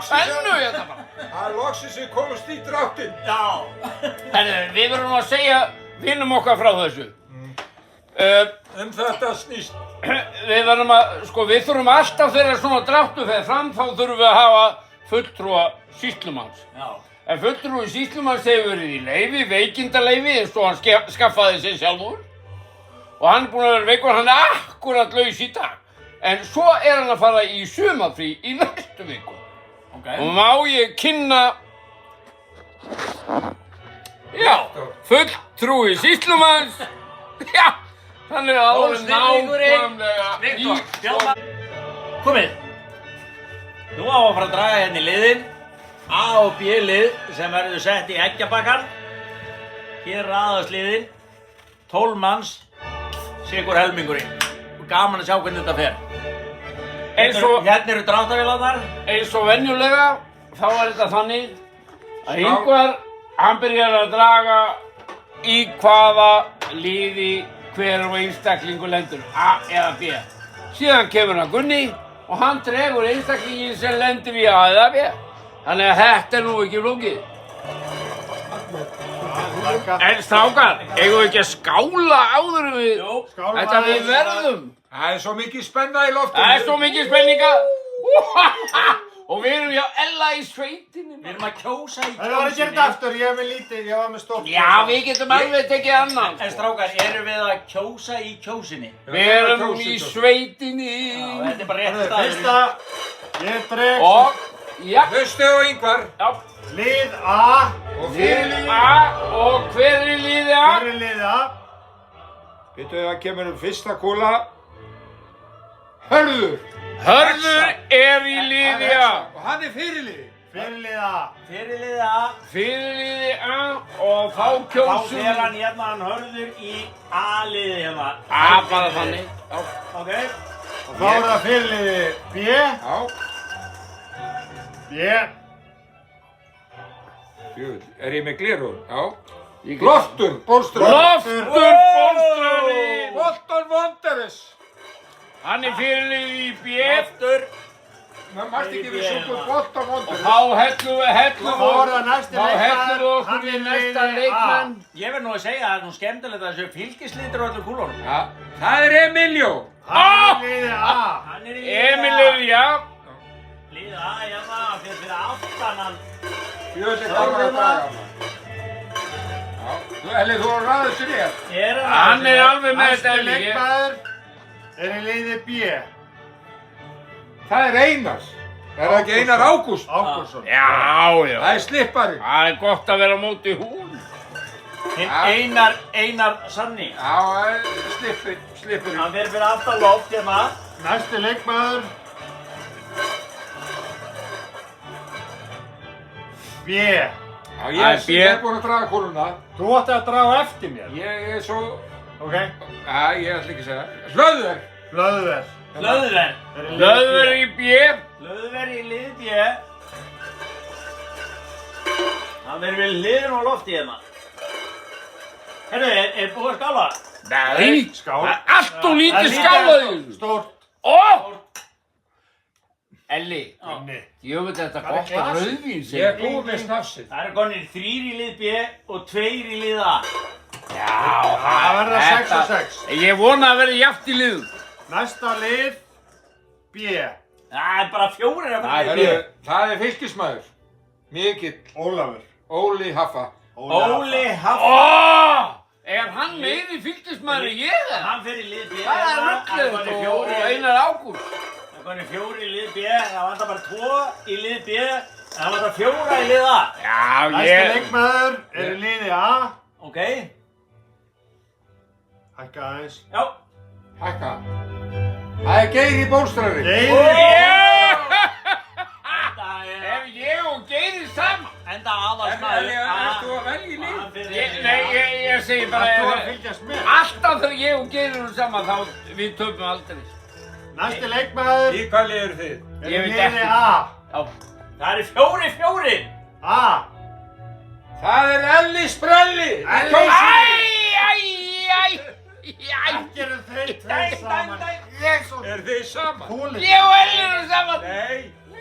spennu hérna bara. Það er loksins við komumst í dráttinn. Já. Herðu, við verðum að segja vinum okkar frá þessu. Þetta snýst. Við verðum að, sko, við þurfum alltaf þegar svona dráttur fer fram, þá þurfum við að hafa fulltrúa sýslumanns. Já. En fulltrúi sýslumanns hefur verið í leyfi, veikindaleyfi, eins og hann skaffaði sig sjálfur. Og hann er búinn að vera veikur, hann er akkurat laus í dag. En svo er hann að fara í sumarfrí í næstu viku. Ok. Og má ég kynna, já, fulltrúi sýslumanns, já, hann er alveg nákvæmlega Viktor, Bjálmar. Komið. Nú á að fara að draga hérna í liðin. A og B lið sem verður sett í eggjabakkan. Hér raðast liðin. 12 manns, sigur helmingurinn. Og gaman að sjá hvernig þetta fer. Hérna eru dráttarvélarnar. Eins og venjulega, þá er þetta þannig að Ingvar, hann byrjar að draga í hvaða liði hver og einstaklingur lendur, A eða B. Síðan kemur hann Gunni og hann dregur einstaklingin sem lendur í A eða B. Þannig að þetta er nú ekki flókið. En strákar, eigum við ekki að skála áður en við þetta við verðum? Það er svo mikið spenna í loftinu. Það er svo mikið spenninga. Og við erum hjá Ella í sveitinni. Við erum að kjósa í kjósinni. Það var að gera þetta aftur, ég var með lítið, ég var með stopp. Já, við getum alveg tekið annan. En strákar, erum við að kjósa í kjósinni? Við erum í sveitinni. Já, þetta er bara rétt staður. Fyrsta, ég dreg Og, já, Hlustu á Ingvar. já. lið A. Og Lið A og hver er í liði A? Fyrir lið A. Veitu það kemur fyrsta kúla. Hörður. Hörður er í liði A. Og hann er fyrirliði. Fyrir lið A. Fyrir liðið A. Fyrir liði A og þá Þá kjósum fer hann hérna, hann Hörður í A-liðið hérna. A bara þannig. Já. Ok. Og þá er það fyrir lið B. Já. B. Jú, er ég með glerun? Já. Ég get- Loftur, Bólström. Loftur Bólström. Bolton Wanderers. Hann er fyrir liði í B. Aftur. Það mást ekki við súpur Bolton Og Wanderers. þá hellum við næsti þá hellum við leikmaður, okkur hann í er næsta liði A. leikmann. Ég verð nú að segja að það er nú skemmtilegt að þessu fylgislitur á öllum kúlunum. Já, það er Emilio. Hann er liði A. Hann er í liðið Emil A. er já. Liðið A hérna, hann fyrir aftan hann. Jöðli gaman að draga hann. Já, Elli, þú har ræðið sér rétt. Hann er alveg með Næsti þetta Elli. leikmaður er í liði B. Það er Einars. Er það ekki Einar Ágúst? Ágústsson. Já, já. Það er slippari. Það er gott að vera á móti hún. Einar Sanni. Já, það er slippari. Hann fyrir aftan loft hérna. Næsti leikmaður B. Já, Það ég er er B. búinn að draga kúluna. Þú átti að draga eftir mér. Ég er svo... Ok. Já, ég ætla ekki að segja. Hlöðver. Hlöðver. Hlöðver. Er í liði Hlöðver B. í B. Hlöðver í liðið B. Hann fyrir við liðin á lofti hérna. Herru, er búið að skála? Nei. Skál. Það er allt og lítið Það er skálaði. Stórt. Ó! Elli, Inni. ég veit þetta Það er gott að glasið. rauðvín Ég er segir. búinn með snafsið. Það eru konir 3 í lið B og 2 í lið A. Já, Það verða 6 og 6. Ég vona að verði jafnt í liðum. Næsta lið B. Það er bara 4 að Það vera er í B. lið. Það er fylkismæður. Mikill. Ólafur. Óli Haffa. Óli Haffa. Ó! Er hann meiri fylgismæður en ég er? Hann fyrir lið B. Það er Það rugglið er og konir 4. Einar Ágúst. Það er konir 4 í lið B. Það vantar bara 2 í lið B. Það vantar 4 í lið A. Já, Næsti leikmaður er í liði A. Ok. Hækka aðeins. Já. Hækka. Það er Geir í Bólströmi. Geir. Ef ég og Geiri saman. Enda aðalsmaður. Ertu að velja í lið? Ég segi bara, Þú að fylgjast með. alltaf þegar ég og Geiri erum saman þá við töpum aldrei. Næsti leikmaður Í hvað lið eru þið? er Ég í veit liði ekki. A. Já. Það eru 4. A. Það er Elli Sprelli. Elli. Æ. Ekki eru þeir tveir saman. Jesús. Er þið saman? Kúli. Ég og Elli erum saman. Nei.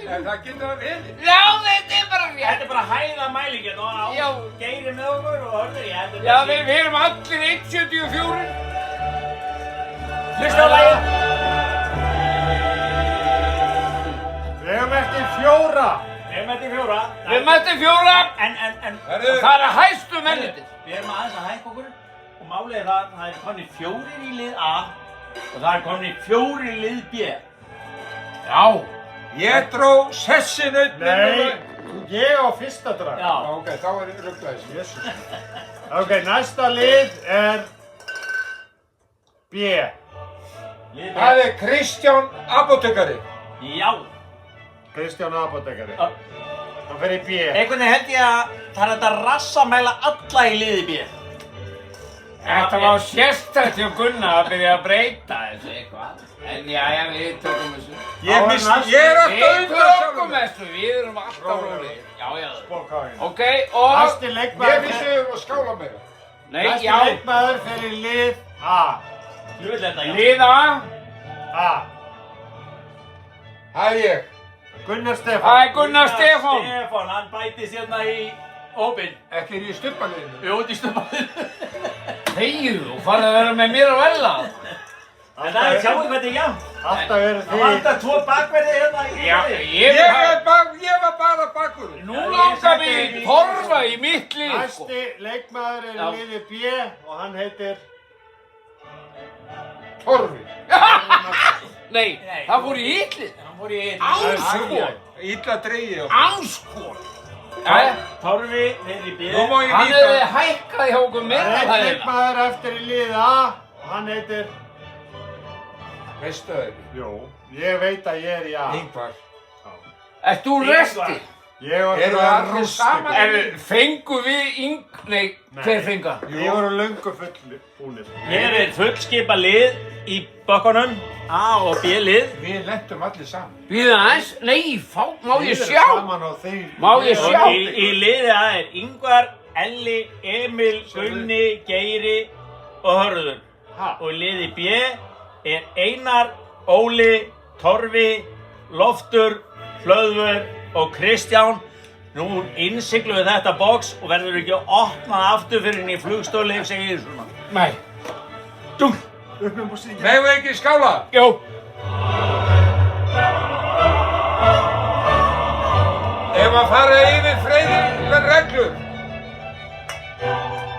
En það getur að verið. Já, þetta er bara rétt. Þetta er bara hæðamælingin og á Já. Geiri með okkur og hörður ég heldur Já, við erum allir 1,74. Hlusta á lagið. Við erum eftir 4. Við erum eftir 4. Við mættum 4. En Herðu, Það er hæstu mennir. við erum aðeins að hækka okkur og málið er það er komnir 4 í lið A og það er komnir 4 í lið B. Já. ég dró sessin upp. Nei, ég á fyrsta drag. Já. Ok, þá er ég rugglaðis. Jesús. Ok, næsta lið er B. Lið B. Það er Kristján Apotekari. Já. Kristján Apotekari. Ö, Hann fer í B. Einhvern veginn held ég að það er þetta rassamæla alla í liði B. Þetta var sérstætt hjá Gunnar að byrja að breyta þessu eitthvað. En jæja, við tökum þessu. Ég er alltaf Við undan tökum sjálfum. þessu, við erum alltaf rólegir. Já, já. Bókáin. Ok, og... Næsti Ég leikmaður vissi þau að skála meira. Nei, Næsti já. leikmaður fer í lið A. Þú vil þetta, já. Liða. A. Það er ég. Gunnar Stefán. Það er Gunnar Stefán. Stefán, hann bætist hérna í hópinn. Ekki er ég í stuppaliðinu. Við út í stöpaðinu. Þegið og farið að vera með mér á vella. En það er sjáum hvað þetta er jafn. Alltaf eru Það vantar 2 bakverði hérna í Já, liði. Ég var bara bakkur. Nú langar við í Torfa í mitt lið. sko. Næsti leikmaður er Já. í liði B og hann heitir Torfi. Nei, það fór í yllið. Hann fór í einn. Ánskot. Ítla dreigið og... Ánskot. Jæja, Torfi, þeir í B. Nú má ég hann nýta. hefði hækkað hjá okkur Það meira er einn það leikmaður eftir í liði A og hann heitir Veistu það? Jú, ég veit að ég er í A. Yngvar. Ert þú resti? Ég var Eru bara það rústi. saman? En fengu við Nei, hver fenga? Ég voru löngu fullbúnir. Hér er fullskipa lið í bökkunum. A og B lið. Við lentum allir saman. Við aðeins? Nei, má ég Við erum sjá? saman á þeim. Má ég Og sjá? í liði A er Ingvar, Elli, Emil, Gunni, Geiri og Hörður. Ha? Og í liði B er Einar, Óli, Torfi, Loftur, Hlöðver og Kristján. Nú innsiglu við þetta box og verður ekki opnað aftur fyrir inn í flugstóli, segir svona. Nei. Dung! Upp með músíkina. Megum við ekki skála? Jó. Ef að fara yfir freyðir reglur.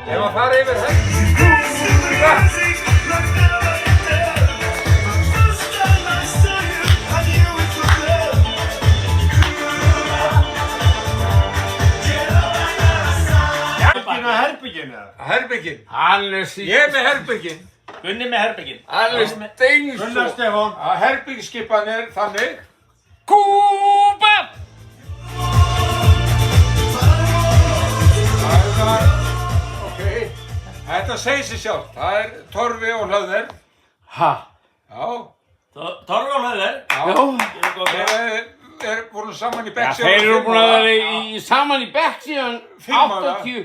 Ef að fara yfir reglur. Inn á herbygginu eða? Herbygginn. Hann er síðan. Ég er með herbygginn. Gunni með herbygginn. Hann er Gunnar steinsó. Stefán. Að herbyggskipan er þannig. Kúba! Það er ok. Þetta segir sér sjálf. Það er Torfi og Hlöðver. Ha? Já. Torfi og Hlöðver. Já. Þeir voru saman í Já, bekk. þeir eru búin að vera saman í bekk síðan 5 ára. 80.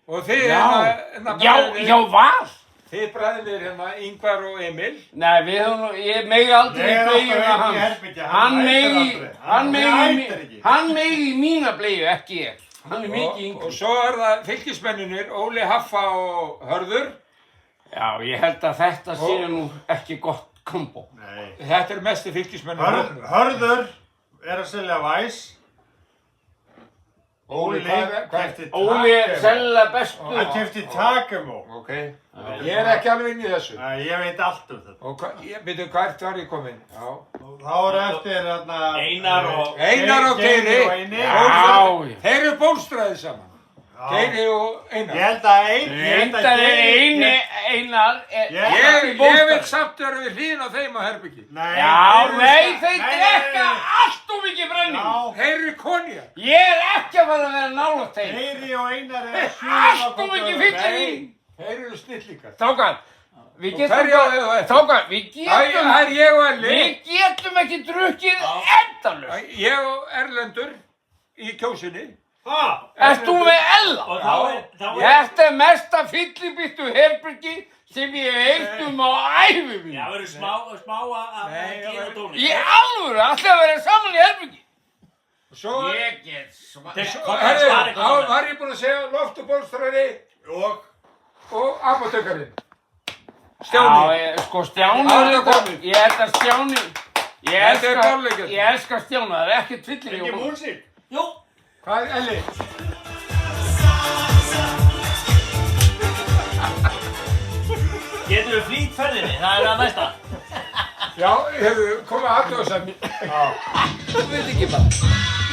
Og þið Já. hérna Já, já, var? Þið bræðinir hérna, Ingvar og Emil. Nei, við höfum nú, ég megi aldrei Ég er bleiðu alltaf að einn í hann. herbergi, Hann hann megi, hættir aldrei. hann Hann megi, hættir ekki. hann megi mína bleiðu, ekki ég. Hann er mikið Og yngri. svo er það fylgismenninir, Óli, Haffa og Hörður. Já, ég held að þetta sé nú ekki gott kombo. Nei. Þetta er mestu fylgismennin. Hörður er að selja væs. Óli kefti Óli er sennilega bestur. Hann kefti Takemo. Ok. Ég er ekki alveg inn í þessu. Ég veit allt um þetta. Og veitu hvert var ég komin? Já. Og þá er eftir hérna... Einar og- Einar og Geiri. og Eini. Já, Þeir eru bólstraðið saman. Geiri og Ég Einar. held að reyndar er Einar er Ég- Ég vil samt vera við hlýðin á þeim á herbyggi. Nei. Já, nei, þeir Nei, drekka nei, nei. allt of mikið brenning. Já. Þeir eru konja. Ég er ekki að fara að vera nálægt þeim. Geiri og Einar er Allt of mikið fyllir í. Þeir eru snillíkar. Tákar, við Og getum hverja á þau á eftir? Tákar, við Það getum er ég og Elli. Við getum ekki drukkið endalaust. Ég og Erlendur í kjósinni. Ha? Ert þú með Ella? Og þá er... Þetta er mesta fyllibittu herbyrgi sem ég hef heyrt á ævi mín. Já, verður smá að Nei, gera tónlist. Í alvöru, allir að vera saman í herbyrgi. Svo, Ég get herri, þá var ég búinn að segja loftubólstrari og apotekarinn. Stjáni. Sko Stjáni, Hann er kominn. ég held að Stjáni, Þetta er gáleikjast. ég elska Stjáni, það er ekkert fyllir í Ekki okkur. músík. Jú, Hvað er Elli? getur við flýtt ferðinni, það er að næsta. Já, hefur komið aðtöðsefni. Þú veit ekki bara.